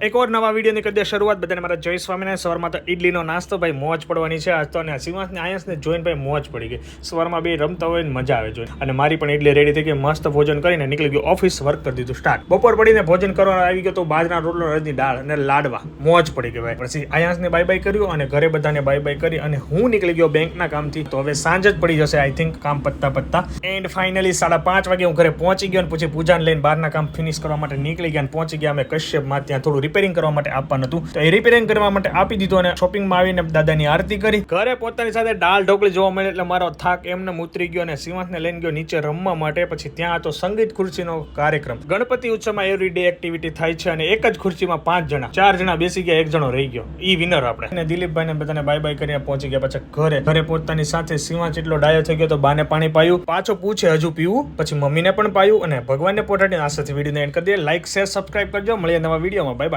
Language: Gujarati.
એક ઓર નવા વિડીયોની કરી દે શરૂઆત. બધાને મારા જય સ્વામિનારાયણ. સવારમાં તો ઇડલીનો નાસ્તો ભાઈ મોજ પડવાની છે આજ તો. અને સિંહાસને આયસને જોઈને ભાઈ મોજ પડી ગઈ. સવારમાં બે રમતા હોય ને મજા આવે જોઈને. અને મારી પણ ઇડલી રેડી થઈ ગઈ. મસ્ત ભોજન કરીને નીકળી ગયો ઓફિસ. વર્ક કરી દીધું સ્ટાર્ટ. બપોર પડીને ભોજન કરવા આવી ગયો તો બાજરા રોટલો, અડદની દાળ અને લાડવા. મોજ પડી ગઈ ભાઈ. પછી આયાસને બાય બાય કર્યું અને ઘરે બધાને બાય બાય કરી અને હું નીકળી ગયો બેંકના કામથી. તો હવે સાંજ જ પડી જશે આઈ થિંક કામ પત્તા. એન્ડ ફાઇનલી 5:30 વાગે હું ઘરે પહોંચી ગયો અને પછી પૂજાને લઈને બહારના કામ ફિનિશ કરવા માટે નીકળી ગયા અને પહોંચી ગયા અમે કશ્યપમાં. ત્યાં થોડું રિપેરિંગ કરવા માટે આપવાનું હતું તો એ રિપેરિંગ કરવા માટે આપી દીધું અને શોપિંગમાં આવીને દાદાની આરતી કરી. ઘરે પોતાની સાથે દાળ ઢોકળી જોવા મળે એટલે મારો થાક એમને ઉતરી ગયો અને સિંહાસને લઈને ગયો નીચે રમવા માટે. પછી ત્યાં હતો સંગીત ખુરશીનો કાર્યક્રમ. ગણપતિ ઉત્સવમાં એવરી ડે એક્ટિવિટી થાય છે અને એક જ ખુરશીમાં 5 જણા, 4 જણા બેસી ગયા, 1 જણો રહી ગયો. ઈ વિનર આપણે. અને દિલીપભાઈને બધાને બાય બાય કરીને પહોંચી ગયા પછી ઘરે પોતાની સાથે. સિંહાસ એટલો ડાયો થઈ ગયો તો બાને પાણી પાયું. પાછો પૂછે હજુ પીવું. પછી મમ્મીને પણ પાયું અને ભગવાનને પોટાડીને આ સાથે વિડીયોને એન્ડ કરી દે. લાઈક, શેર, સબસ્ક્રાઇબ કરજો. મળીએ નવા વિડીયોમાં. Bye bye.